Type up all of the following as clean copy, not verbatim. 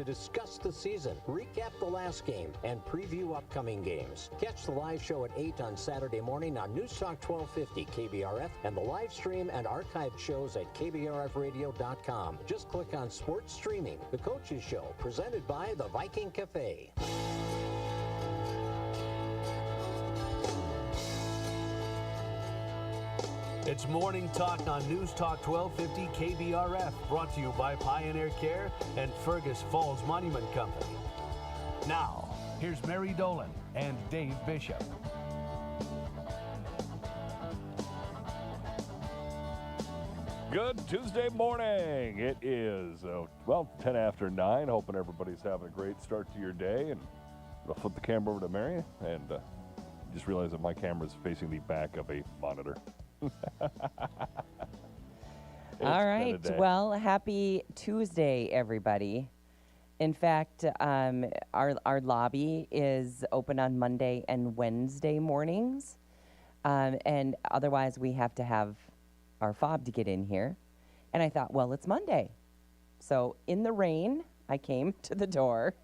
discuss the season, recap the last game, and preview upcoming games. Catch the live show at 8 on Saturday morning on News Talk 1250 KBRF and the live stream and archived shows at KBRFradio.com. Just click on Sports Streaming. The Coaches Show, presented by the Viking Cafe. It's Morning Talk on News Talk 1250 KBRF, brought to you by Pioneer Care and Fergus Falls Monument Company. Now, here's Mary Dolan and Dave Bishop. Good Tuesday morning. It is, 10 after 9. Hoping everybody's having a great start to your day. And I'll flip the camera over to Mary and just realize that my camera is facing the back of a monitor. All right. Well, happy Tuesday, everybody. In fact, our lobby is open on Monday and Wednesday mornings. And otherwise, we have to have our fob to get in here. And I thought, well, it's Monday. So in the rain, I came to the door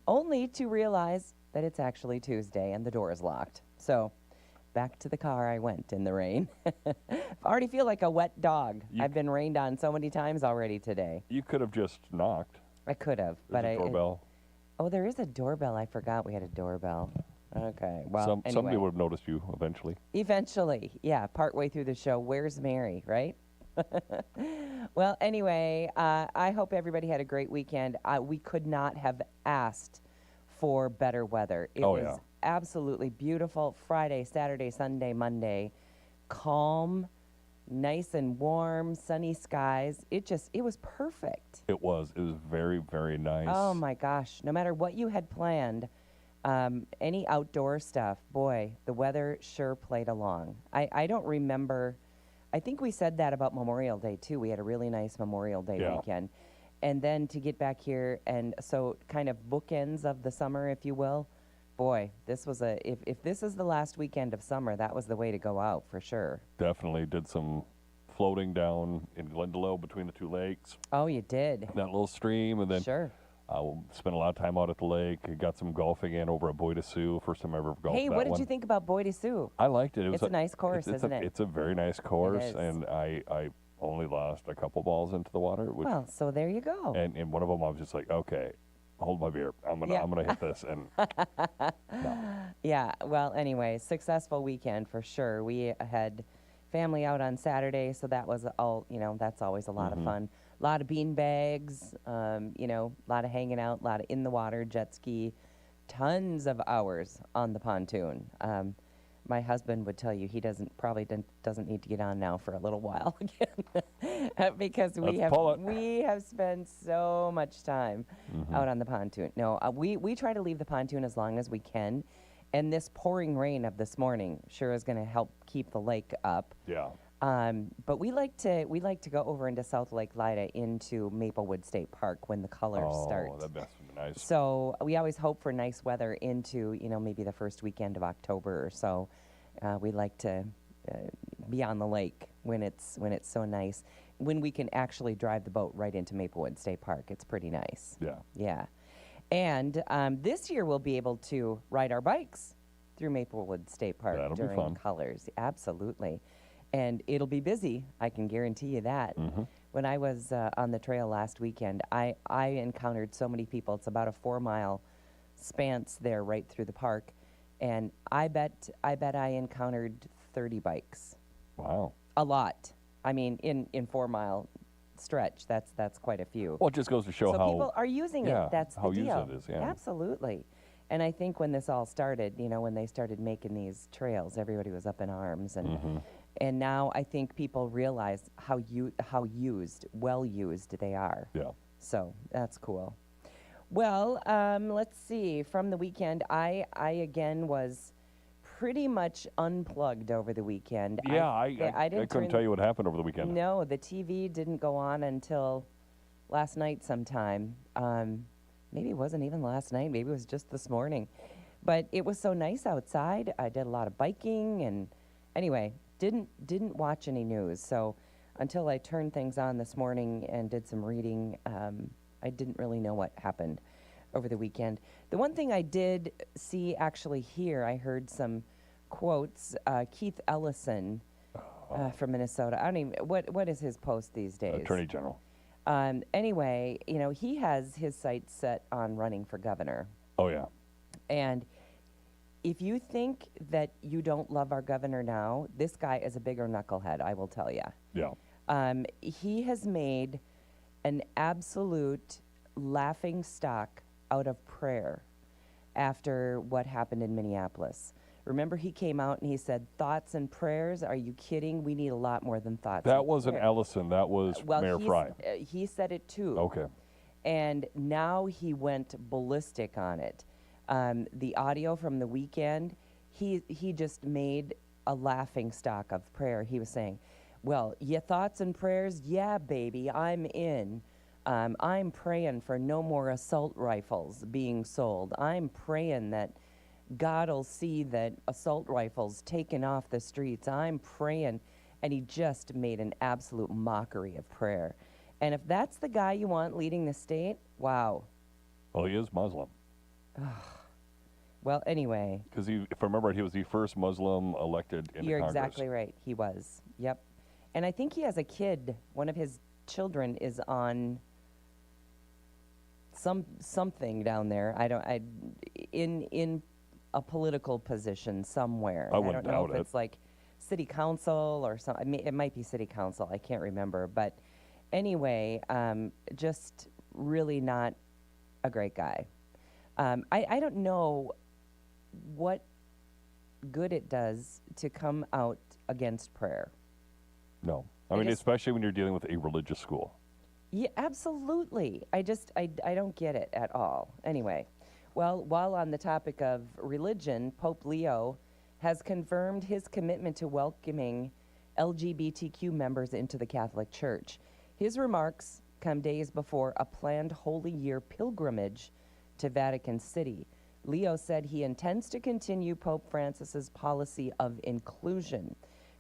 only to realize that it's actually Tuesday and the door is locked. So back to the car I went in the rain. I already feel like a wet dog. I've been rained on so many times already today. You could have just knocked. I could have, but There's a doorbell. There is a doorbell. I forgot we had a doorbell. Okay, well, anyway. Somebody would have noticed you eventually. Eventually, yeah, partway through the show. Where's Mary, right? Well, anyway, I hope everybody had a great weekend. We could not have asked for better weather. It was absolutely beautiful. Friday, Saturday, Sunday, Monday, calm, nice and warm, sunny skies. It was perfect. It was very, very nice. Oh my gosh, no matter what you had planned, any outdoor stuff, boy, the weather sure played along. I don't remember, I think we said that about Memorial Day too. We had a really nice Memorial Day weekend. And then to get back here, and so kind of bookends of the summer, if you will. Boy, this was if this is the last weekend of summer, that was the way to go out for sure. Definitely did some floating down in Glendalough between the two lakes. Oh, you did? That little stream, and then spent a lot of time out at the lake. Got some golfing in over at Bois de Sioux. First time I ever golfed. Hey, what did you think about Bois de Sioux? I liked it. It's a nice course, isn't it? It's a very nice course, It is. and I only lost a couple balls into the water. Well, so there you go. And one of them I was just like, okay, hold my beer. I'm gonna hit this. And no. Yeah. Well, anyway, successful weekend for sure. We had family out on Saturday, so that was all. That's always a lot of fun. A lot of bean bags. A lot of hanging out. A lot of in the water, jet ski. Tons of hours on the pontoon. My husband would tell you he doesn't need to get on now for a little while again because we have spent so much time out on the pontoon. No, we try to leave the pontoon as long as we can, and this pouring rain of this morning sure is going to help keep the lake up. Yeah. But we like to go over into South Lake Lida into Maplewood State Park when the colors start. Oh, that must be nice. So we always hope for nice weather into maybe the first weekend of October or so. We like to be on the lake when it's so nice. When we can actually drive the boat right into Maplewood State Park, it's pretty nice. Yeah. Yeah. And this year we'll be able to ride our bikes through Maplewood State Park during colors. Absolutely. And it'll be busy, I can guarantee you that. When I was on the trail last weekend, I encountered so many people. It's about a 4-mile span there right through the park. And I bet I encountered 30 bikes. Wow. A lot. I mean, in 4-mile stretch, that's quite a few. Well, it just goes to show how people are using it. That's the deal. How used it is, yeah. Absolutely. And I think when this all started, when they started making these trails, everybody was up in arms. And now I think people realize how well used they are. Yeah. So that's cool. Well, let's see. From the weekend, I again was pretty much unplugged over the weekend. Yeah, I couldn't tell you what happened over the weekend. No, the TV didn't go on until last night sometime. Maybe it wasn't even last night. Maybe it was just this morning. But it was so nice outside. I did a lot of biking, and anyway, didn't watch any news. So until I turned things on this morning and did some reading, I didn't really know what happened over the weekend. The one thing I did see actually here, I heard some quotes. Keith Ellison from Minnesota. I don't even, what is his post these days? Attorney General. Anyway, you know, he has his sights set on running for governor. Oh, yeah. And if you think that you don't love our governor now, this guy is a bigger knucklehead, I will tell you. Yeah. He has made an absolute laughing stock out of prayer after what happened in Minneapolis. Remember, he came out and he said, thoughts and prayers? Are you kidding? We need a lot more than thoughts. That wasn't Ellison. That was Mayor Fry. He said it too. Okay. And now he went ballistic on it. The audio from the weekend, he just made a laughing stock of prayer. He was saying, well, your thoughts and prayers? Yeah, baby, I'm in. I'm praying for no more assault rifles being sold. I'm praying that God will see that assault rifles taken off the streets. I'm praying. And he just made an absolute mockery of prayer. And if that's the guy you want leading the state, wow. Well, he is Muslim. Well, anyway. Because if I remember, he was the first Muslim elected in the Congress. You're exactly right. He was. Yep. And I think he has a kid. One of his children is on something down there. In a political position somewhere. I wouldn't don't know doubt if it. It's like city council or something. I mean, it might be city council. I can't remember. But anyway, just really not a great guy. I don't know what good it does to come out against prayer. No. I mean, especially when you're dealing with a religious school. Yeah, absolutely. I don't get it at all. Anyway, well, while on the topic of religion, Pope Leo has confirmed his commitment to welcoming LGBTQ members into the Catholic Church. His remarks come days before a planned Holy Year pilgrimage to Vatican City. Leo said he intends to continue Pope Francis's policy of inclusion.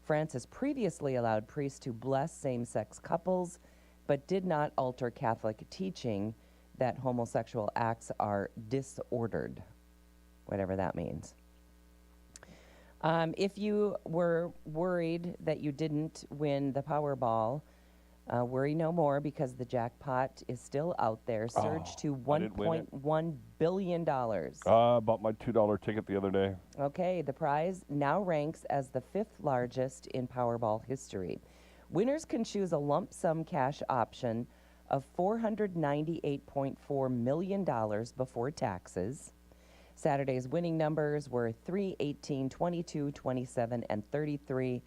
Francis previously allowed priests to bless same-sex couples, but did not alter Catholic teaching that homosexual acts are disordered, whatever that means. If you were worried that you didn't win the Powerball, worry no more, because the jackpot is still out there, surged to $1.1 billion. Bought my $2 ticket the other day. Okay, the prize now ranks as the 5th largest in Powerball history. Winners can choose a lump sum cash option of $498.4 million before taxes. Saturday's winning numbers were 3, 18, 22, 27, and 33.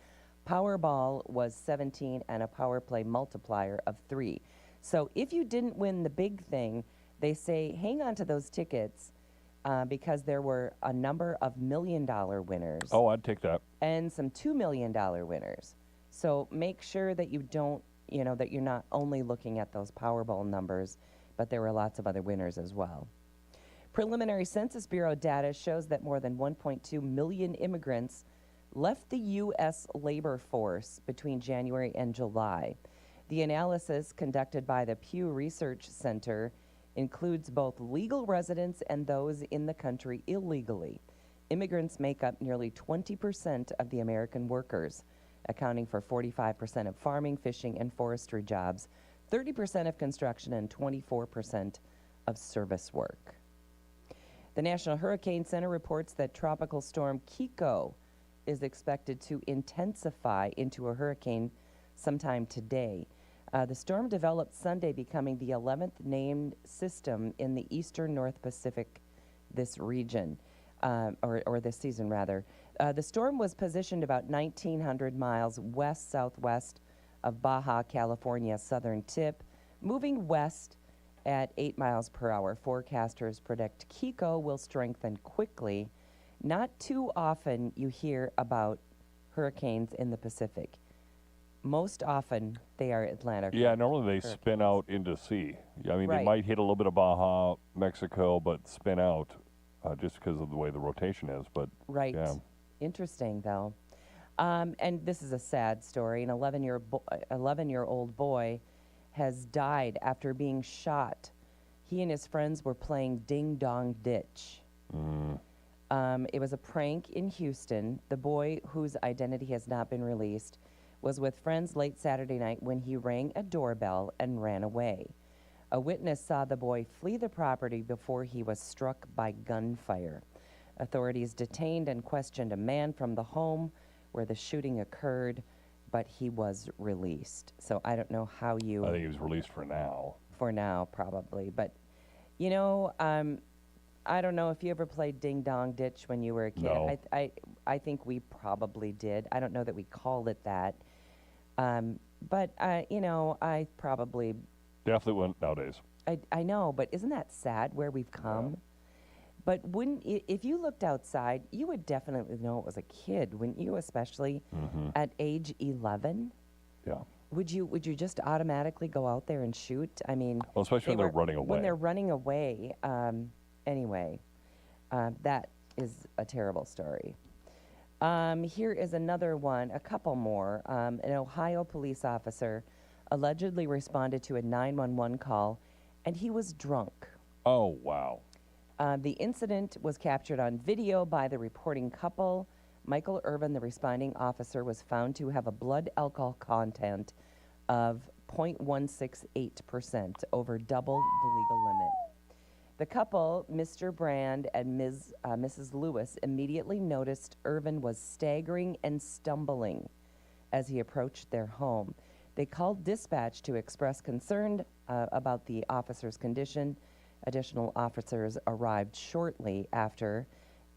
Powerball was 17 and a power play multiplier of 3. So if you didn't win the big thing, they say hang on to those tickets because there were a number of $1 million winners. Oh, I'd take that. And some $2 million winners. So make sure that you don't, that you're not only looking at those Powerball numbers, but there were lots of other winners as well. Preliminary Census Bureau data shows that more than 1.2 million immigrants left the U.S. labor force between January and July. The analysis conducted by the Pew Research Center includes both legal residents and those in the country illegally. Immigrants make up nearly 20% of the American workers, accounting for 45% of farming, fishing, and forestry jobs, 30% of construction, and 24% of service work. The National Hurricane Center reports that Tropical Storm Kiko is expected to intensify into a hurricane sometime today. The storm developed Sunday, becoming the 11th named system in the eastern North Pacific this region, or this season rather. The storm was positioned about 1,900 miles west-southwest of Baja California's southern tip, moving west at 8 miles per hour. Forecasters predict Kiko will strengthen quickly. Not too often you hear about hurricanes in the Pacific. Most often they are Atlantic. Yeah, normally they spin out into sea. I mean, they might hit a little bit of Baja, Mexico, but spin out just because of the way the rotation is. But right. Yeah. Interesting, though. And this is a sad story. An 11-year-old boy has died after being shot He and his friends were playing Ding Dong Ditch. It was a prank in Houston. The boy, whose identity has not been released, was with friends late Saturday night when he rang a doorbell and ran away. A witness saw the boy flee the property before he was struck by gunfire. Authorities detained and questioned a man from the home where the shooting occurred, but he was released. So I don't know how you... I think he was released for now. For now, probably. But, you know, I don't know if you ever played Ding Dong Ditch when you were a kid. No. I think we probably did. I don't know that we called it that. But, you know, I probably... Definitely wouldn't nowadays. I know, but isn't that sad where we've come? Yeah. But if you looked outside, you would definitely know it was a kid, wouldn't you? Especially at age 11. Yeah. Would you just automatically go out there and shoot? I mean, Well, especially when they're running away. When they're running away, anyway, that is a terrible story. Here is another one, a couple more. An Ohio police officer allegedly responded to a 911 call, and he was drunk. Oh, wow. The incident was captured on video by the reporting couple. Michael Irvin, the responding officer, was found to have a blood alcohol content of 0.168%, over double the legal limit. The couple, Mr. Brand and Mrs. Lewis, immediately noticed Irvin was staggering and stumbling as he approached their home. They called dispatch to express concern about the officer's condition. Additional officers arrived shortly after,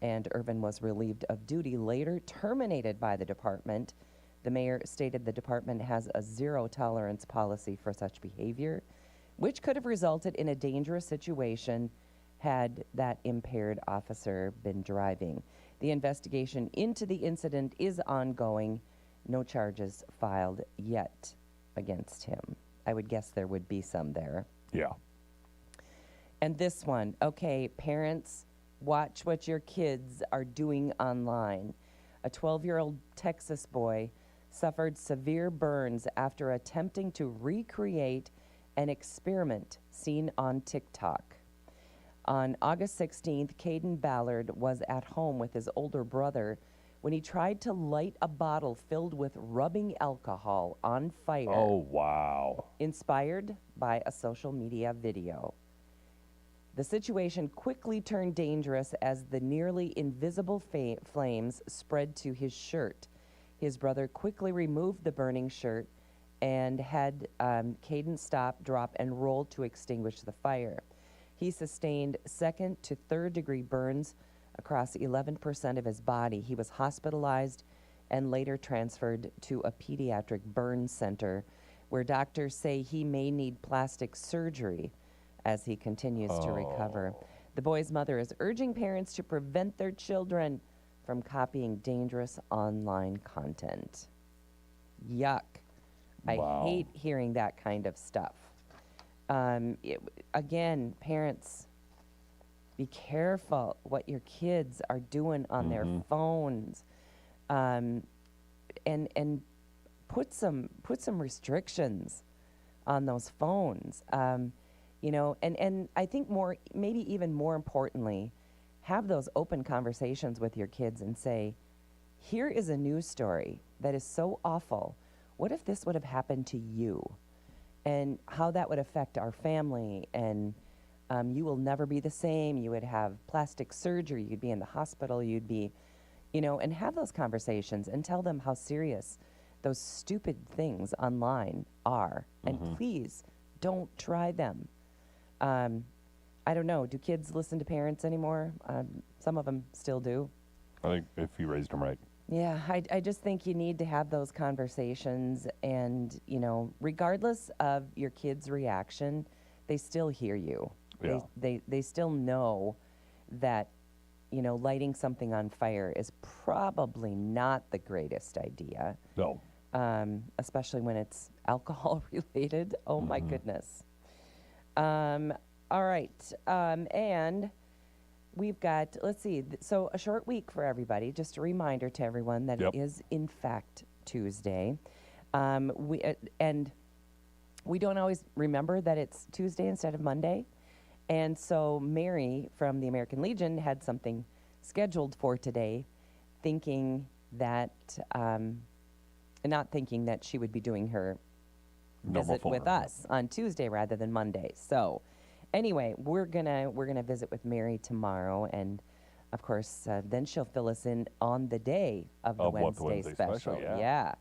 and Irvin was relieved of duty, later terminated by the department. The mayor stated the department has a zero-tolerance policy for such behavior, which could have resulted in a dangerous situation had that impaired officer been driving. The investigation into the incident is ongoing. No charges filed yet against him. I would guess there would be some there. Yeah. And this one, okay, parents, watch what your kids are doing online. A 12-year-old Texas boy suffered severe burns after attempting to recreate an experiment seen on TikTok. On August 16th, Caden Ballard was at home with his older brother when he tried to light a bottle filled with rubbing alcohol on fire. Oh, wow. Inspired by a social media video. The situation quickly turned dangerous as the nearly invisible flames spread to his shirt. His brother quickly removed the burning shirt and had Caden stop, drop, and roll to extinguish the fire. He sustained second to third degree burns across 11% of his body. He was hospitalized and later transferred to a pediatric burn center where doctors say he may need plastic surgery as he continues to recover. The boy's mother is urging parents to prevent their children from copying dangerous online content. Yuck. Wow. I hate hearing that kind of stuff. Again, parents, be careful what your kids are doing on their phones, and put some restrictions on those phones. You know, and I think maybe even more importantly, have those open conversations with your kids and say, here is a news story that is so awful. What if this would have happened to you? And how that would affect our family, and you will never be the same. You would have plastic surgery, you'd be in the hospital, you'd be, you know, and have those conversations and tell them how serious those stupid things online are. And please don't try them. I don't know, do kids listen to parents anymore? Some of them still do. I think if you raised them right. Yeah, I just think you need to have those conversations, and, you know, regardless of your kid's reaction, they still hear you. Yeah. They still know that, you know, lighting something on fire is probably not the greatest idea. No. Especially when it's alcohol related. Oh my goodness. All right. And we've got, let's see, so a short week for everybody. Just a reminder to everyone that Yep. it is, in fact, Tuesday. And we don't always remember that it's Tuesday instead of Monday. And so Mary from the American Legion had something scheduled for today, thinking that, not thinking that she would be doing her visit with us on Tuesday rather than Monday. So anyway, we're gonna visit with Mary tomorrow, and of course, then she'll fill us in on the day of the Wednesday special. Yeah.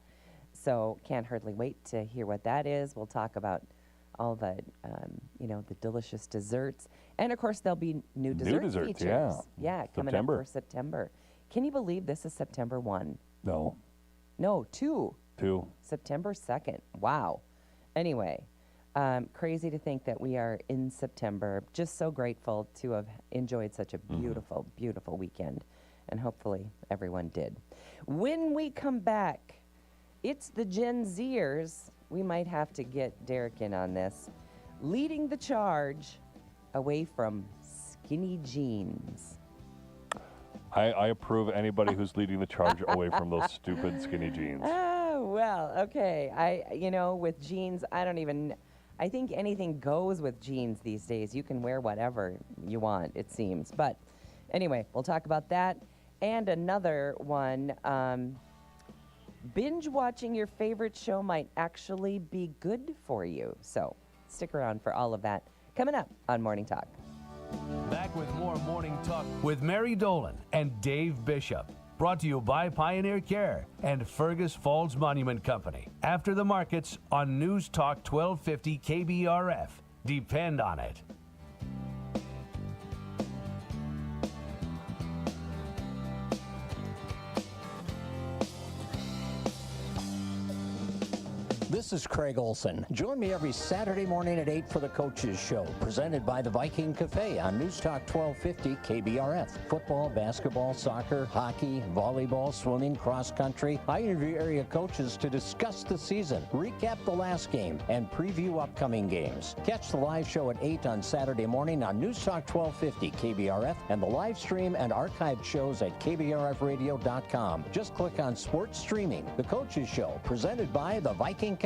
So can't hardly wait to hear what that is. We'll talk about all the, the delicious desserts. And of course, there'll be new desserts, features. Yeah, coming up for September. Can you believe this is September 1? No. No, 2. 2. September 2nd. Wow. Anyway, crazy to think that we are in September. Just so grateful to have enjoyed such a beautiful, beautiful weekend. And hopefully everyone did. When we come back, it's the Gen Zers. We might have to get Derek in on this. Leading the charge away from skinny jeans. I approve anybody who's leading the charge away from those stupid skinny jeans. Oh, well, okay. With jeans, I think anything goes with jeans these days. You can wear whatever you want, it seems. But anyway, we'll talk about that. And another one, binge watching your favorite show might actually be good for you. So stick around for all of that coming up on Morning Talk. Back with more Morning Talk with Mary Dolan and Dave Bishop. Brought to you by Pioneer Care and Fergus Falls Monument Company. After the markets on News Talk 1250 KBRF. Depend on it. This is Craig Olson. Join me every Saturday morning at 8 for the Coaches Show, presented by the Viking Cafe on News Talk 1250 KBRF. Football, basketball, soccer, hockey, volleyball, swimming, cross country. I interview area coaches to discuss the season, recap the last game, and preview upcoming games. Catch the live show at 8 on Saturday morning on News Talk 1250 KBRF and the live stream and archived shows at kbrfradio.com. Just click on Sports Streaming. The Coaches Show, presented by the Viking Cafe.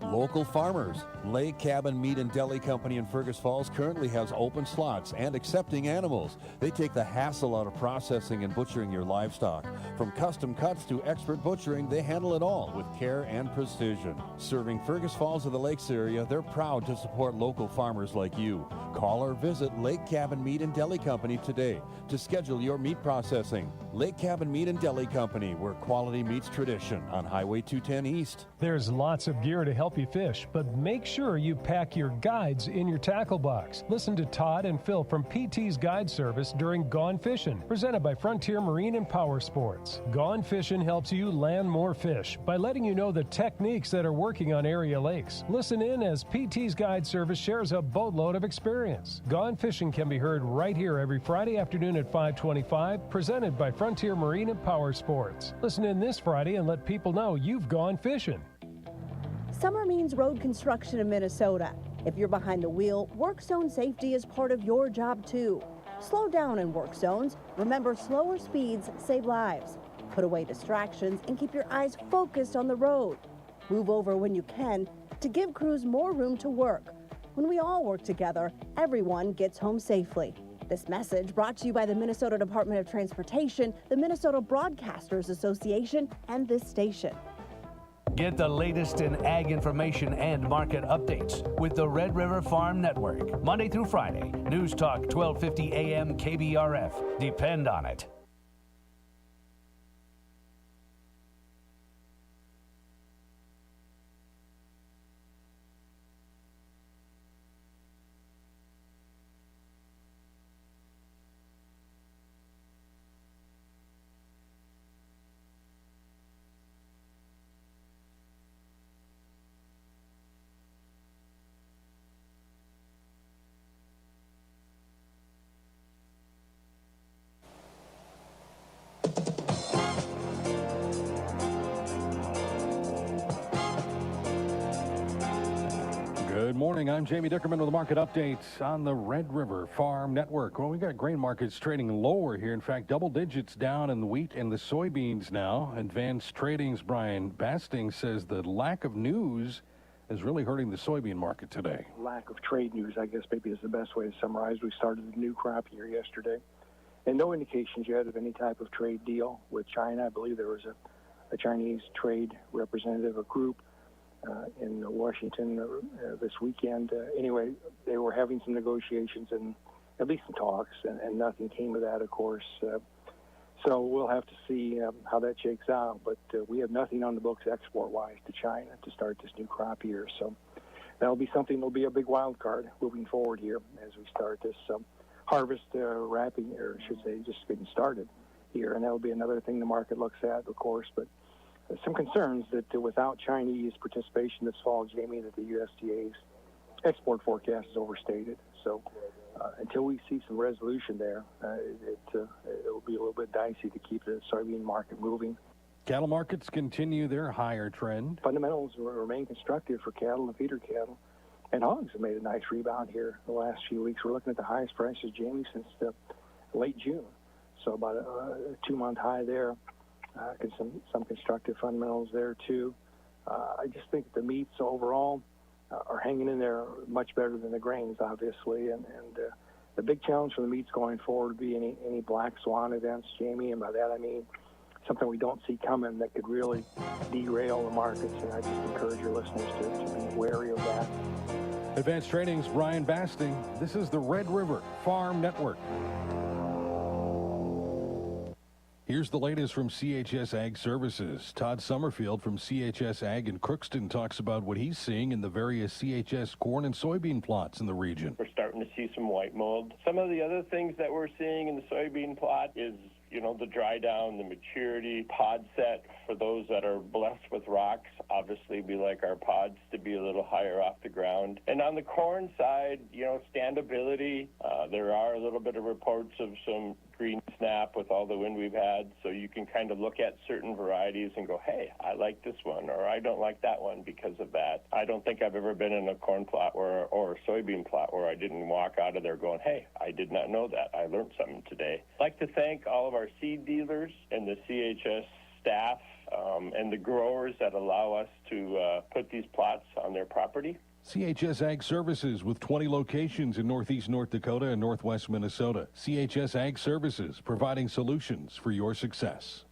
Local farmers. Lake Cabin Meat and Deli Company in Fergus Falls currently has open slots and accepting animals. They take the hassle out of processing and butchering your livestock. From custom cuts to expert butchering, they handle it all with care and precision. Serving Fergus Falls and the Lakes area, they're proud to support local farmers like you. Call or visit Lake Cabin Meat and Deli Company today to schedule your meat processing. Lake Cabin Meat and Deli Company, where quality meets tradition on Highway 210 East. There's lots of gear to help you fish, but make sure you pack your guides in your tackle box. Listen to Todd and Phil from PT's Guide Service during Gone Fishing, presented by Frontier Marine and Power Sports. Gone Fishing helps you land more fish by letting you know the techniques that are working on area lakes. Listen in as PT's Guide Service shares a boatload of experience. Gone Fishing can be heard right here every Friday afternoon at 5:25, presented by Frontier Marine and Power Sports. Listen in this Friday and let people know you've gone fishing. Summer means road construction in Minnesota. If you're behind the wheel, work zone safety is part of your job too. Slow down in work zones. Remember, slower speeds save lives. Put away distractions and keep your eyes focused on the road. Move over when you can to give crews more room to work. When we all work together, everyone gets home safely. This message brought to you by the Minnesota Department of Transportation, the Minnesota Broadcasters Association, and this station. Get the latest in ag information and market updates with the Red River Farm Network. Monday through Friday, News Talk 1250 AM KBRF. Depend on it. Good morning. I'm Jamie Dickerman with the market updates on the Red River Farm Network. Well, we got grain markets trading lower here. In fact, double digits down in the wheat and the soybeans now. Advanced Trading's Brian Basting says the lack of news is really hurting the soybean market today. Lack of trade news, I guess, maybe is the best way to summarize. We started the new crop year yesterday, and no indications yet of any type of trade deal with China. I believe there was a Chinese trade representative, a group in Washington this weekend. Anyway, they were having some negotiations and at least some talks, and nothing came of that, of course. So we'll have to see how that shakes out. But we have nothing on the books export-wise to China to start this new crop year. So that'll be something that'll be a big wild card moving forward here as we start this harvest wrapping, or I should say just getting started here. And that'll be another thing the market looks at, of course. But some concerns that without Chinese participation this fall, Jamie, that the USDA's export forecast is overstated. So until we see some resolution there, it'll be a little bit dicey to keep the soybean market moving. Cattle markets continue their higher trend. Fundamentals remain constructive for cattle and feeder cattle, and hogs have made a nice rebound here the last few weeks. We're looking at the highest prices, Jamie, since late June. So about a 2-month high there. Some constructive fundamentals there too. I just think the meats overall are hanging in there much better than the grains, obviously, and the big challenge for the meats going forward would be any black swan events, Jamie, and by that I mean something we don't see coming that could really derail the markets, and I just encourage your listeners to be wary of that. Advanced Trading's Brian Basting. This is the Red River Farm Network. Here's the latest from CHS Ag Services. Todd Summerfield from CHS Ag in Crookston talks about what he's seeing in the various CHS corn and soybean plots in the region. We're starting to see some white mold. Some of the other things that we're seeing in the soybean plot is, the dry down, the maturity, pod set for those that are blessed with rocks. Obviously, we like our pods to be a little higher off the ground. And on the corn side, standability. There are a little bit of reports of some green snap with all the wind we've had, so you can kind of look at certain varieties and go, hey, I like this one, or I don't like that one because of that. I don't think I've ever been in a corn plot or a soybean plot where I didn't walk out of there going, hey, I did not know that. I learned something today. I'd like to thank all of our seed dealers and the CHS staff and the growers that allow us to put these plots on their property. CHS Ag Services with 20 locations in northeast North Dakota and northwest Minnesota. CHS Ag Services, providing solutions for your success.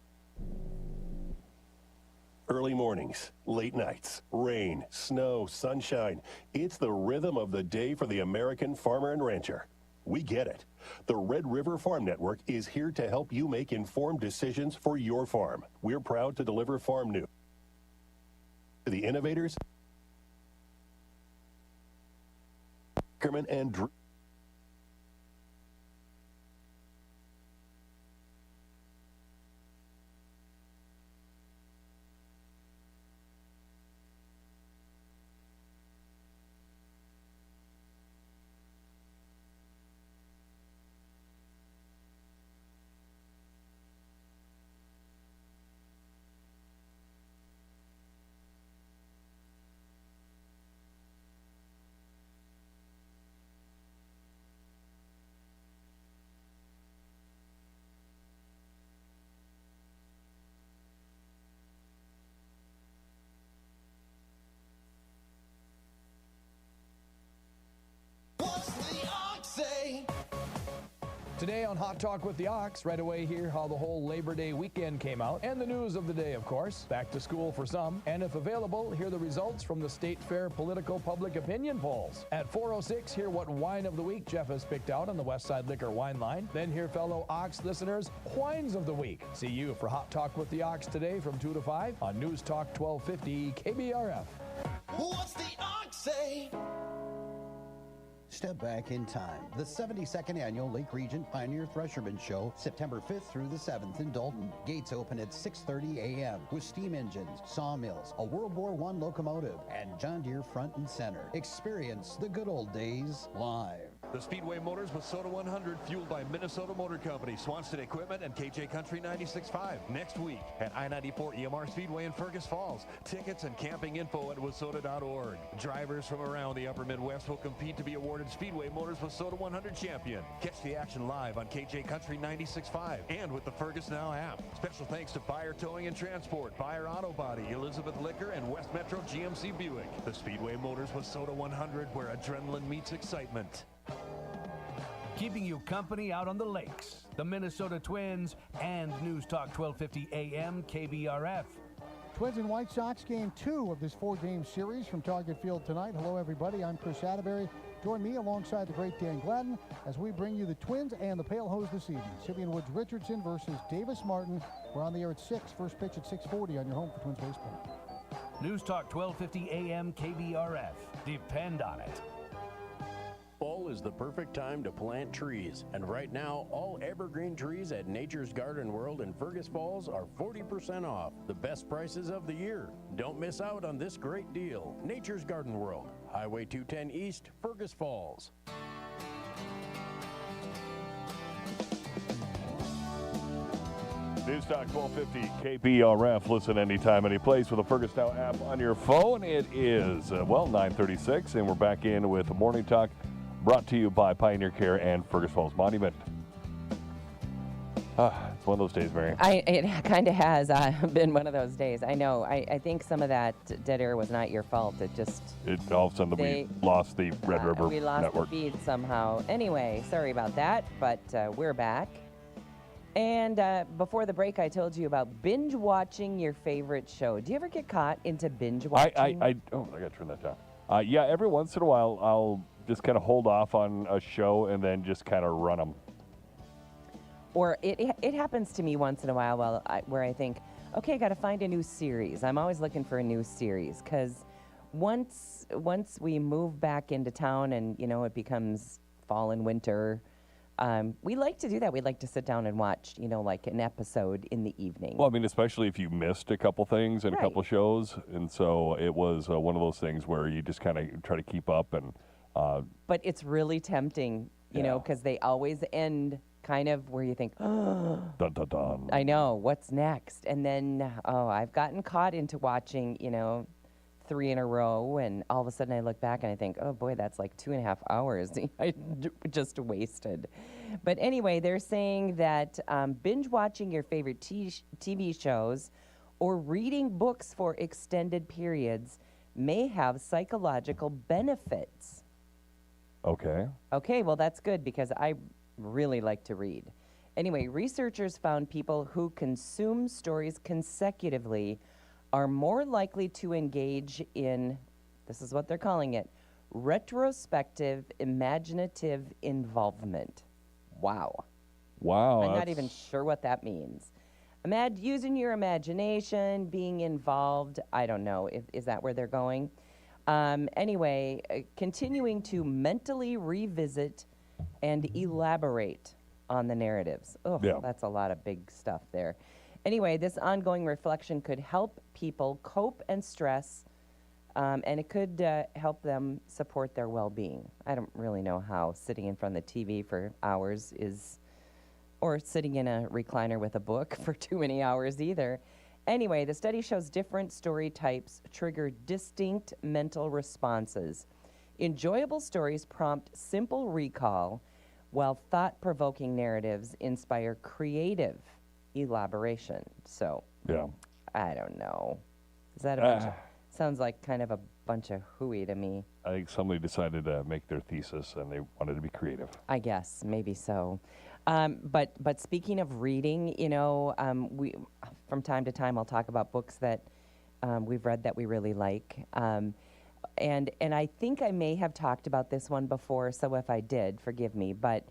Early mornings, late nights, rain, snow, sunshine. It's the rhythm of the day for the American farmer and rancher. We get it. The Red River Farm Network is here to help you make informed decisions for your farm. We're proud to deliver farm news to the innovators and Today on Hot Talk with the Ox, right away here how the whole Labor Day weekend came out, and the news of the day, of course. Back to school for some, and if available, hear the results from the State Fair political public opinion polls. At 4:06, hear what wine of the week Jeff has picked out on the Westside Liquor wine line. Then hear fellow Ox listeners' wines of the week. See you for Hot Talk with the Ox today from 2 to 5 on News Talk 1250 KBRF. What's the Ox say? Step back in time. The 72nd Annual Lake Region Pioneer Thresherman Show, September 5th through the 7th in Dalton. Gates open at 6:30 a.m. with steam engines, sawmills, a World War I locomotive, and John Deere front and center. Experience the good old days live. The Speedway Motors Minnesota 100, fueled by Minnesota Motor Company, Swanson Equipment, and KJ Country 96.5. Next week at I-94 EMR Speedway in Fergus Falls. Tickets and camping info at WISSOTA.org. Drivers from around the upper Midwest will compete to be awarded Speedway Motors Minnesota 100 champion. Catch the action live on KJ Country 96.5 and with the Fergus Now app. Special thanks to Buyer Towing and Transport, Buyer Auto Body, Elizabeth Liquor, and West Metro GMC Buick. The Speedway Motors Minnesota 100, where adrenaline meets excitement. Keeping you company out on the lakes, the Minnesota Twins, and News Talk 1250 AM KBRF. Twins and White Sox game 2 of this 4-game series from Target Field tonight. Hello, everybody. I'm Chris Atterbury. Join me alongside the great Dan Gladden as we bring you the Twins and the Pale Hose this evening. Simeon Woods Richardson versus Davis Martin. We're on the air at 6. First pitch at 6:40 on your home for Twins baseball. News Talk 1250 AM KBRF. Depend on it. Fall is the perfect time to plant trees, and right now all evergreen trees at Nature's Garden World in Fergus Falls are 40% off, the best prices of the year. Don't miss out on this great deal. Nature's Garden World, Highway 210 East, Fergus Falls. News Talk 1250 KBRF. Listen anytime, any place with the Fergus Now app on your phone. It is, 9:36, and we're back in with the Morning Talk, brought to you by Pioneer Care and Fergus Falls Monument. It's one of those days, Mary. It kind of has been one of those days. I know. I think some of that dead air was not your fault. All of a sudden we lost the Red River we lost network. the feed somehow. Anyway, sorry about that, but we're back. And before the break, I told you about binge watching your favorite show. Do you ever get caught into binge watching? I got to turn that down. Yeah, every once in a while I'll just kind of hold off on a show and then just kind of run them. Or it happens to me once in a while where I think, okay, I got to find a new series. I'm always looking for a new series because once we move back into town and, it becomes fall and winter, we like to do that. We like to sit down and watch, like an episode in the evening. Well, I mean, especially if you missed a couple things and a couple shows. And so it was one of those things where you just kind of try to keep up. And but it's really tempting, because they always end kind of where you think, oh, dun, dun, dun. I know, what's next? And then, I've gotten caught into watching, 3 in a row, and all of a sudden I look back and I think, oh boy, that's like 2.5 hours I just wasted. But anyway, they're saying that binge watching your favorite TV shows or reading books for extended periods may have psychological benefits. Okay, well, that's good because I really like to read. Anyway, researchers found people who consume stories consecutively are more likely to engage in, this is what they're calling it, retrospective imaginative involvement. Wow. I'm not even sure what that means. Using your imagination, being involved, I don't know. Is that where they're going? Anyway, continuing to mentally revisit and elaborate on the narratives. Oh, that's a lot of big stuff there. Anyway, this ongoing reflection could help people cope and stress, and it could help them support their well-being. I don't really know how sitting in front of the TV for hours is, or sitting in a recliner with a book for too many hours either. Anyway, the study shows different story types trigger distinct mental responses. Enjoyable stories prompt simple recall, while thought-provoking narratives inspire creative elaboration. So, I don't know. Is that a bunch of, sounds like kind of a bunch of hooey to me. I think somebody decided to make their thesis and they wanted to be creative. I guess, maybe so. But speaking of reading, we from time to time I'll talk about books that we've read that we really like. And I think I may have talked about this one before, so if I did, forgive me. But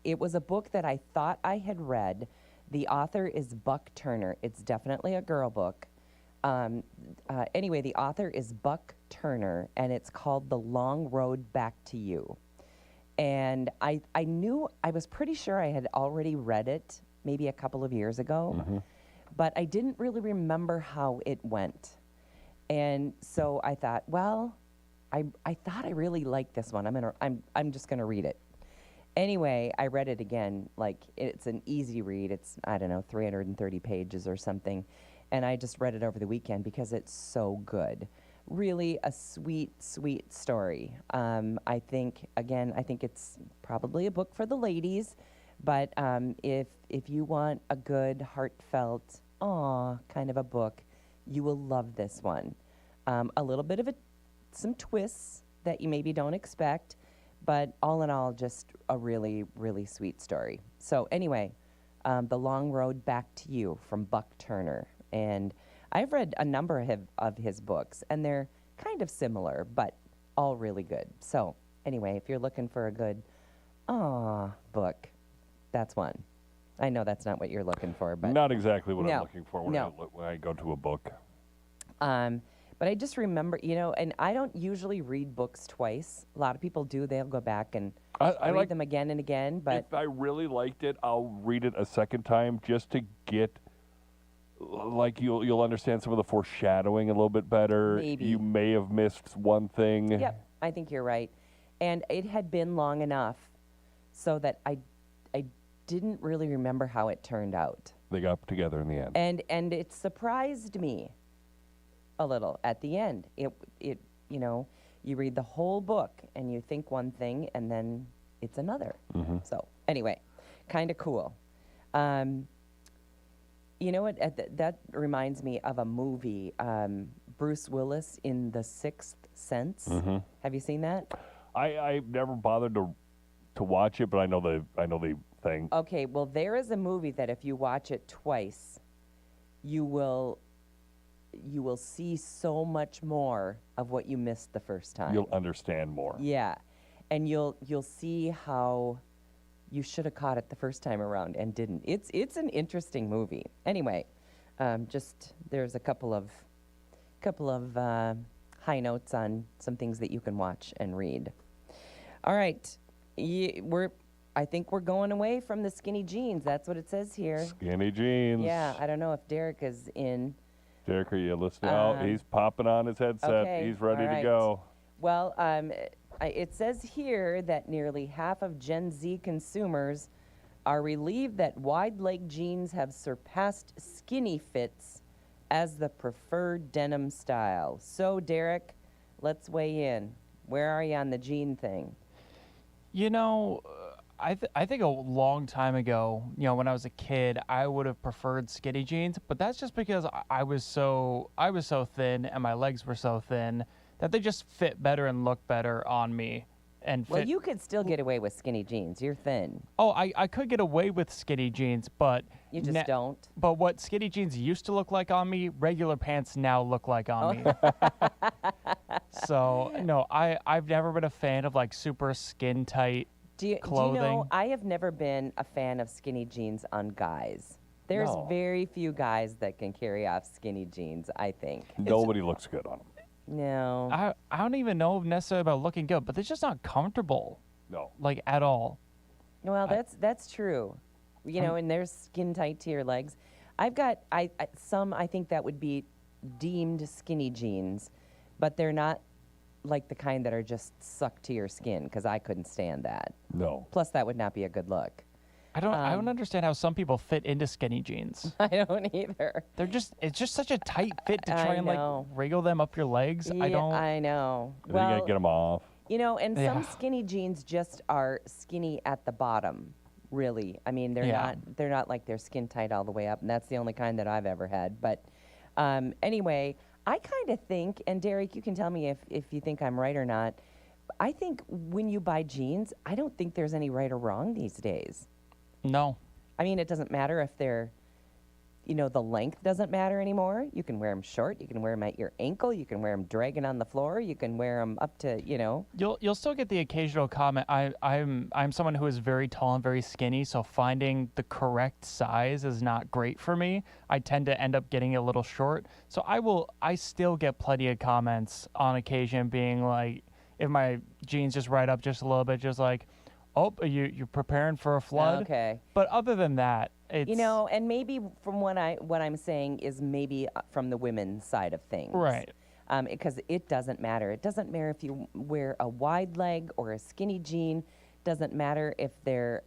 it was a book that I thought I had read. The author is Buck Turner. It's definitely a girl book. Anyway, the author is Buck Turner, and it's called The Long Road Back to You. And I was pretty sure I had already read it maybe a couple of years ago, but I didn't really remember how it went. And so I thought, well, I thought I really liked this one. I'm just gonna read it. Anyway, I read it again. Like, it's an easy read. It's, I don't know, 330 pages or something. And I just read it over the weekend because it's so good. Really a sweet, sweet story. I think it's probably a book for the ladies, but if you want a good, heartfelt, kind of a book, you will love this one. A little bit of some twists that you maybe don't expect, but all in all, just a really, really sweet story. So anyway, The Long Road Back to You from Buck Turner. And I've read a number of his books, and they're kind of similar, but all really good. So anyway, if you're looking for a good book, that's one. I know that's not what you're looking for, but not exactly what no, I'm looking for when I go to a book. But I just remember, and I don't usually read books twice. A lot of people do. They'll go back and read them again and again. But if I really liked it, I'll read it a second time just to get, like, you'll understand some of the foreshadowing a little bit better. Maybe. You may have missed one thing. Yep, I think you're right. And it had been long enough so that I didn't really remember how it turned out. They got together in the end. And it surprised me a little at the end. It you read the whole book and you think one thing and then it's another. Mm-hmm. So anyway, kind of cool. You know what? That reminds me of a movie, Bruce Willis in The Sixth Sense. Mm-hmm. Have you seen that? I never bothered to watch it, but I know the thing. Okay, well, there is a movie that if you watch it twice, you will see so much more of what you missed the first time. You'll understand more. Yeah, and you'll see how you should have caught it the first time around and didn't. It's an interesting movie. Anyway, just there's a couple of high notes on some things that you can watch and read. All right, I think we're going away from the skinny jeans. That's what it says here. Skinny jeans. Yeah, I don't know if Derek is in. Derek, are you listening? He's popping on his headset. Okay, He's ready all right. to go. Well, it says here that nearly half of Gen Z consumers are relieved that wide leg jeans have surpassed skinny fits as the preferred denim style. So, Derek, let's weigh in. Where are you on the jean thing? I think a long time ago, when I was a kid, I would have preferred skinny jeans, but that's just because I was so thin and my legs were so thin that they just fit better and look better on me. Well, you could still get away with skinny jeans. You're thin. Oh, I could get away with skinny jeans, but you just don't. But what skinny jeans used to look like on me, regular pants now look like on me. So no, I've never been a fan of like super skin tight clothing. Do you know, I have never been a fan of skinny jeans on guys. There's very few guys that can carry off skinny jeans, I think. Nobody looks good on them. No. I don't even know necessarily about looking good, but they're just not comfortable. No. Like, at all. Well, that's true. And they're skin tight to your legs. I've got some I think that would be deemed skinny jeans, but they're not like the kind that are just sucked to your skin, because I couldn't stand that. No. Plus, that would not be a good look. I don't understand how some people fit into skinny jeans. I don't either. It's just such a tight fit to try and like wriggle them up your legs. Yeah, I know. You gotta get them off. And some skinny jeans just are skinny at the bottom. Really, I mean, they're not like they're skin tight all the way up, and that's the only kind that I've ever had. But anyway, I kind of think, and Derek, you can tell me if you think I'm right or not. I think when you buy jeans, I don't think there's any right or wrong these days. No. I mean, it doesn't matter if they're, the length doesn't matter anymore. You can wear them short. You can wear them at your ankle. You can wear them dragging on the floor. You can wear them up to, You'll still get the occasional comment. I'm someone who is very tall and very skinny, so finding the correct size is not great for me. I tend to end up getting a little short. So I still get plenty of comments on occasion being like, if my jeans just ride up just a little bit, just like, oh, you're preparing for a flood. Okay. But other than that, it's... and maybe from what I'm saying is maybe from the women's side of things. Right. because it doesn't matter. It doesn't matter if you wear a wide leg or a skinny jean. Doesn't matter if they're,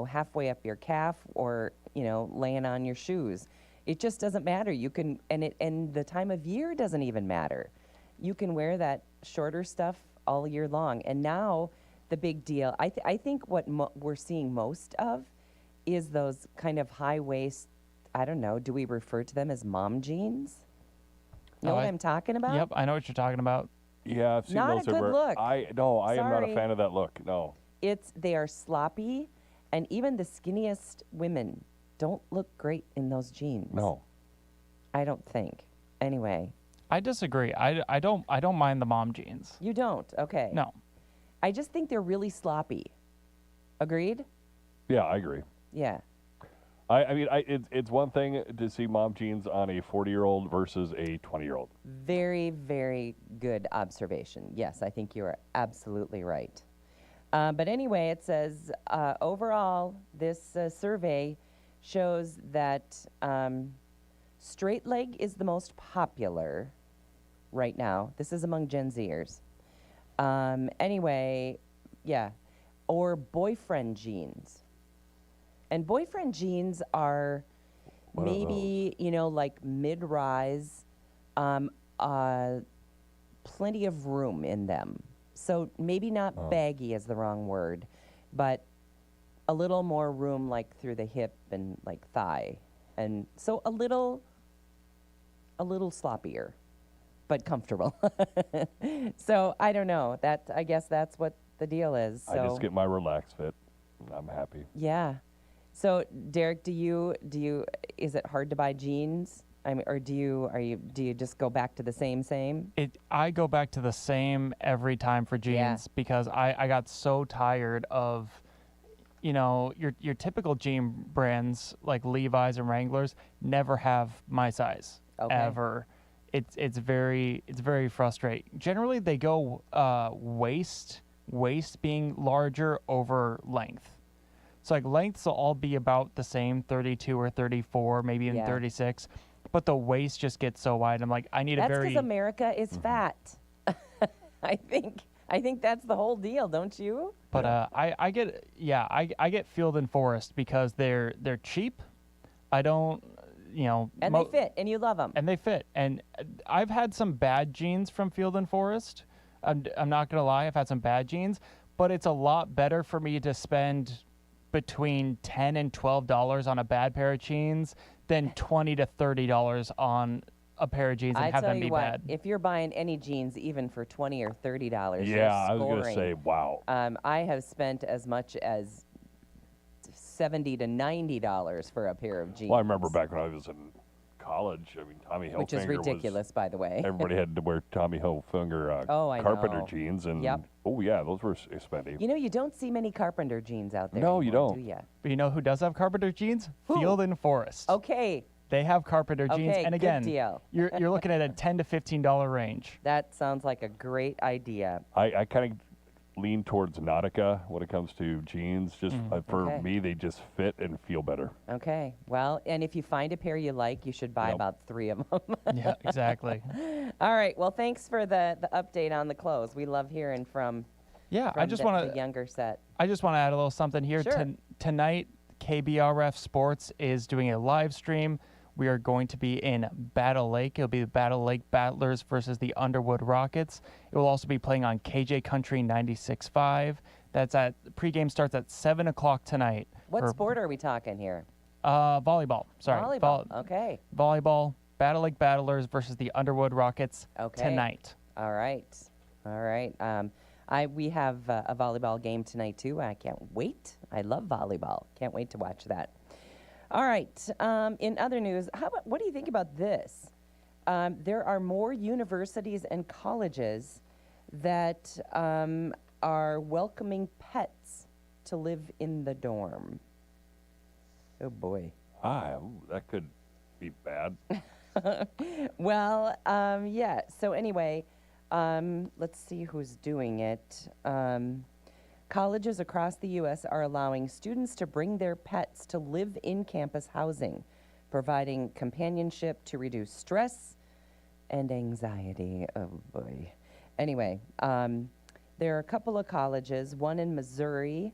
halfway up your calf or, laying on your shoes. It just doesn't matter. You can, and the time of year doesn't even matter. You can wear that shorter stuff all year long. And now the big deal, I think what we're seeing most of is those kind of high waist, I don't know, do we refer to them as mom jeans? Know what I'm talking about? Yep, I know what you're talking about. Yeah, I've seen Not those a good everywhere. look. I am not a Sorry. fan of that look. No. They are sloppy, and even the skinniest women don't look great in those jeans. No. I don't think. Anyway. I disagree. I don't mind the mom jeans. You don't? Okay. No. I just think they're really sloppy. Agreed? Yeah, I agree. Yeah. I mean, it's one thing to see mom jeans on a 40-year-old versus a 20-year-old. Very, very good observation. Yes, I think you are absolutely right. But anyway, it says overall, this survey shows that straight leg is the most popular right now. This is among Gen Zers. Anyway, yeah, or boyfriend jeans. And boyfriend jeans are maybe, like mid-rise, plenty of room in them. So maybe not baggy is the wrong word, but a little more room like through the hip and like thigh. And so a little sloppier, but comfortable. So I don't know. I guess that's what the deal is. So. I just get my relaxed fit. I'm happy. Yeah. So Derek, do you is it hard to buy jeans? I mean, or do you just go back to the same? I go back to the same every time for jeans because I got so tired of, your typical jean brands like Levi's and Wranglers never have my size ever. It's very frustrating. Generally, they go waist being larger over length. So like lengths will all be about the same, 32 or 34, maybe even 36. But the waist just gets so wide. I'm like, I need that's a very. That's because America is fat. I think that's the whole deal, don't you? But I get Field and Forest because they're cheap. I don't, And they fit, and you love them. And they fit. And I've had some bad jeans from Field and Forest. I'm not gonna lie, I've had some bad jeans, but it's a lot better for me to spend between $10 and $12 on a bad pair of jeans than $20 to $30 on a pair of jeans and have them be bad. If you're buying any jeans, even for $20 or $30, yeah, I was gonna say, wow. I have spent as much as $70 to $90 for a pair of jeans. Well, I remember back when I was in college. I mean, Tommy Hilfiger, which is ridiculous, by the way. Everybody had to wear Tommy Hilfiger Carpenter jeans, and oh yeah, those were expensive. You don't see many Carpenter jeans out there. No, you don't. Do you? But you know who does have Carpenter jeans? Who? Field and Forest. Okay. They have Carpenter jeans, and again, good deal. you're looking at a $10 to $15 range. That sounds like a great idea. I kind of lean towards Nautica when it comes to jeans. Just for me, they just fit and feel better. Okay. Well, and if you find a pair you like, you should buy about 3 of them. Yeah, exactly. All right. Well, thanks for the update on the clothes. We love hearing from I just want the younger set. I just want to add a little something here. Sure. Tonight, KBRF Sports is doing a live stream. We are going to be in Battle Lake. It'll be the Battle Lake Battlers versus the Underwood Rockets. It will also be playing on KJ Country 96.5. Pregame starts at 7 o'clock tonight. What sport are we talking here? Volleyball. Sorry. Volleyball. Okay. Volleyball. Battle Lake Battlers versus the Underwood Rockets tonight. All right. We have a volleyball game tonight too. I can't wait. I love volleyball. Can't wait to watch that. All right. In other news, what do you think about this? There are more universities and colleges that are welcoming pets to live in the dorm. Oh boy. That could be bad. Well, yeah. So anyway, let's see who's doing it. Colleges across the U.S. are allowing students to bring their pets to live in campus housing, providing companionship to reduce stress and anxiety. Oh boy. Anyway, there are a couple of colleges, one in Missouri.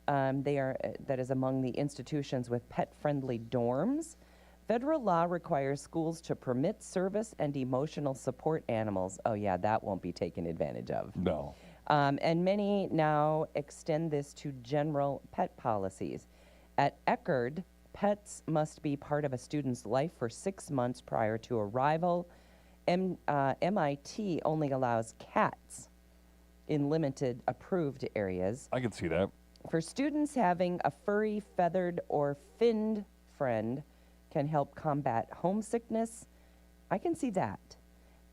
That is among the institutions with pet-friendly dorms. Federal law requires schools to permit service and emotional support animals. Oh yeah, that won't be taken advantage of. No. And many now extend this to general pet policies. At Eckerd, pets must be part of a student's life for 6 months prior to arrival. MIT only allows cats in limited approved areas. I can see that. For students, having a furry, feathered, or finned friend can help combat homesickness. I can see that.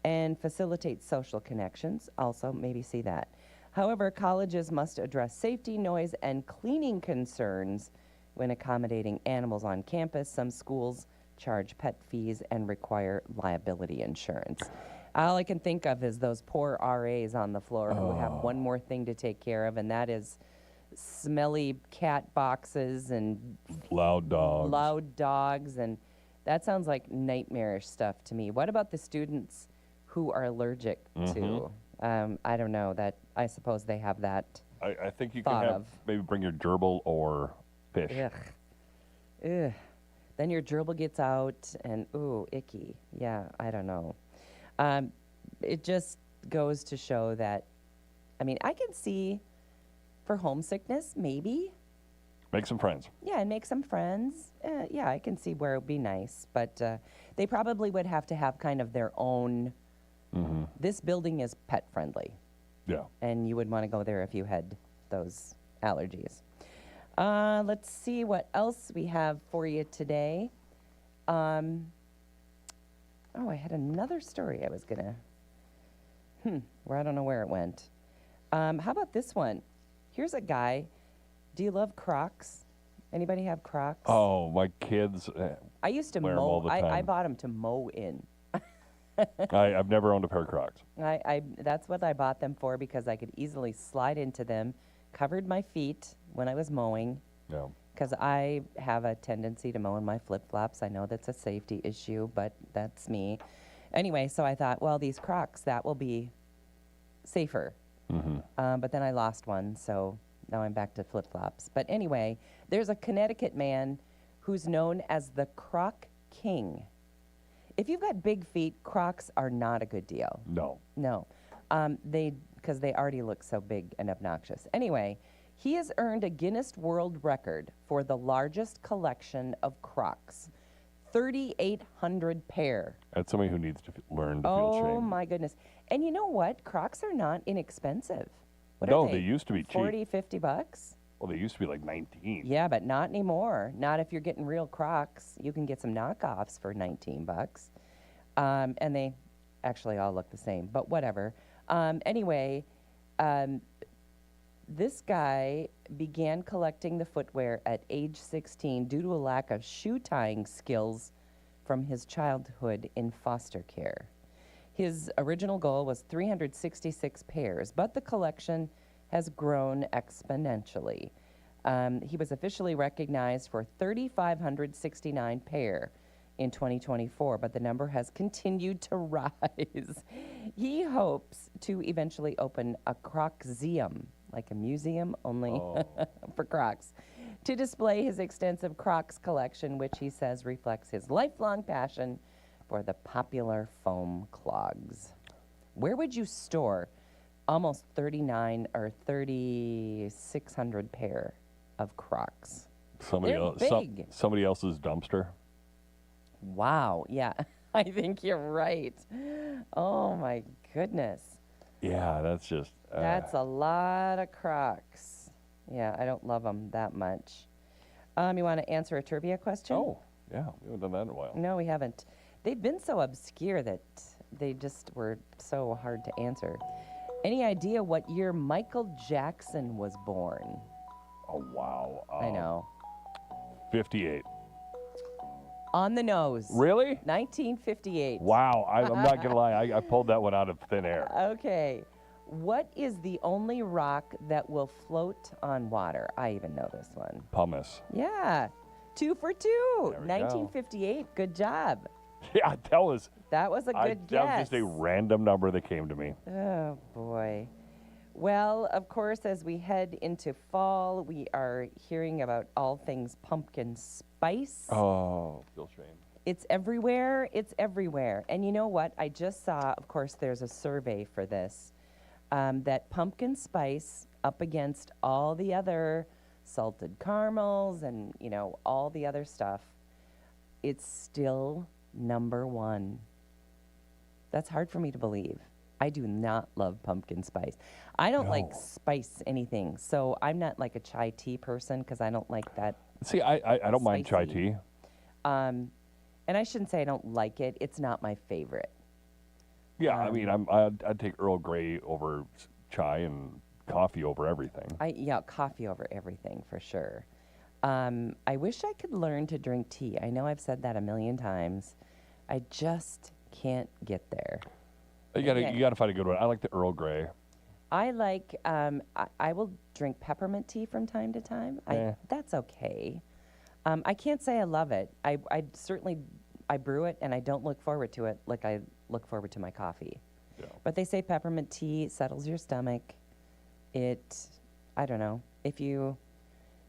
And facilitate social connections. Also, maybe see that. However, colleges must address safety, noise, and cleaning concerns when accommodating animals on campus. Some schools charge pet fees and require liability insurance. All I can think of is those poor RAs on the floor who have one more thing to take care of, and that is smelly cat boxes and loud dogs. And that sounds like nightmarish stuff to me. What about the students who are allergic to? I don't know. That I suppose they have that. I think you can maybe bring your gerbil or fish. Ugh. Then your gerbil gets out and ooh, icky. Yeah, I don't know. It just goes to show that, I mean, I can see for homesickness, maybe. Make some friends. Yeah, and make some friends. Yeah, I can see where it would be nice. But they probably would have to have kind of their own. This building is pet friendly. Yeah. And you would want to go there if you had those allergies. Let's see what else we have for you today. I had another story I was going to, where I don't know where it went. How about this one? Here's a guy. Do you love Crocs? Anybody have Crocs? Oh, my kids I used to wear 'em mow. all the time. I bought them to mow in. I've never owned a pair of Crocs. That's what I bought them for, because I could easily slide into them, covered my feet when I was mowing. Yeah. Because I have a tendency to mow in my flip-flops. I know that's a safety issue, but that's me. Anyway, so I thought, well, these Crocs, that will be safer. But then I lost one, so now I'm back to flip-flops. But anyway, there's a Connecticut man who's known as the Croc King. If you've got big feet, Crocs are not a good deal. No. Because they already look so big and obnoxious. Anyway, he has earned a Guinness World Record for the largest collection of Crocs. 3,800 pair. That's somebody who needs to learn to feel shame. Oh my goodness. And you know what? Crocs are not inexpensive. What No, are they used to be cheap. 40, 50 bucks? Well, they used to be like 19. Yeah, but not anymore. Not if you're getting real Crocs. You can get some knockoffs for 19 bucks. And they actually all look the same, but whatever. Anyway, this guy began collecting the footwear at age 16 due to a lack of shoe tying skills from his childhood in foster care. His original goal was 366 pairs, but the collection has grown exponentially. He was officially recognized for 3,569 pair in 2024, but the number has continued to rise. He hopes to eventually open a Crocseum, like a museum only for Crocs, to display his extensive Crocs collection, which he says reflects his lifelong passion for the popular foam clogs. Where would you store almost 3,600 pair of Crocs? Somebody else's dumpster. Wow, yeah, I think you're right. Oh my goodness. Yeah, that's just... That's a lot of Crocs. Yeah, I don't love them that much. You want to answer a trivia question? Oh, yeah, we haven't done that in a while. No, we haven't. They've been so obscure that they just were so hard to answer. Any idea what year Michael Jackson was born? Oh, wow. I know. 58. On the nose. Really? 1958. Wow, I'm not going to lie. I pulled that one out of thin air. Okay. What is the only rock that will float on water? I even know this one. Pumice. Yeah. 2 for 2. There we 1958. Good job. Yeah, that was a good guess. That was just a random number that came to me. Oh, boy. Well, of course, as we head into fall, we are hearing about all things pumpkin spice. Oh, feel shame. It's everywhere. It's everywhere. And you know what? I just saw, of course, there's a survey for this, that pumpkin spice up against all the other salted caramels and, you know, all the other stuff, it's still number one. That's hard for me to believe. I do not love pumpkin spice. I don't like spice anything, so I'm not like a chai tea person because I don't like that. See, I don't mind chai tea. And I shouldn't say I don't like it. It's not my favorite. Yeah, I mean, I'd take Earl Grey over chai and coffee over everything. Yeah, coffee over everything for sure. I wish I could learn to drink tea. I know I've said that a million times. I just can't get there. You gotta find a good one. I like the Earl Grey. I like. I will drink peppermint tea from time to time. That's okay. I can't say I love it. I certainly brew it and I don't look forward to it like I look forward to my coffee. Yeah. But they say peppermint tea settles your stomach. I don't know. If you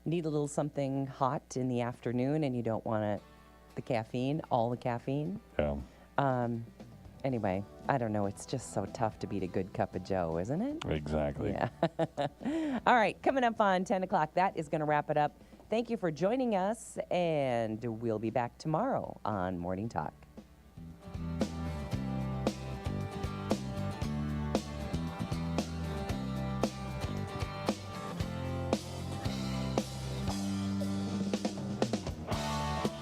need a little something hot in the afternoon and you don't want all the caffeine. Yeah. Anyway, I don't know. It's just so tough to beat a good cup of joe, isn't it? Exactly. Yeah. All right, coming up on 10 o'clock, that is going to wrap it up. Thank you for joining us, and we'll be back tomorrow on Morning Talk.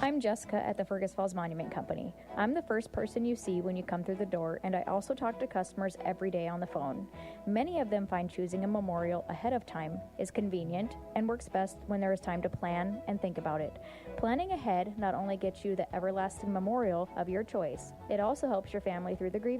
I'm Jessica at the Fergus Falls Monument Company. I'm the first person you see when you come through the door, and I also talk to customers every day on the phone. Many of them find choosing a memorial ahead of time is convenient and works best when there is time to plan and think about it. Planning ahead not only gets you the everlasting memorial of your choice, it also helps your family through the grieving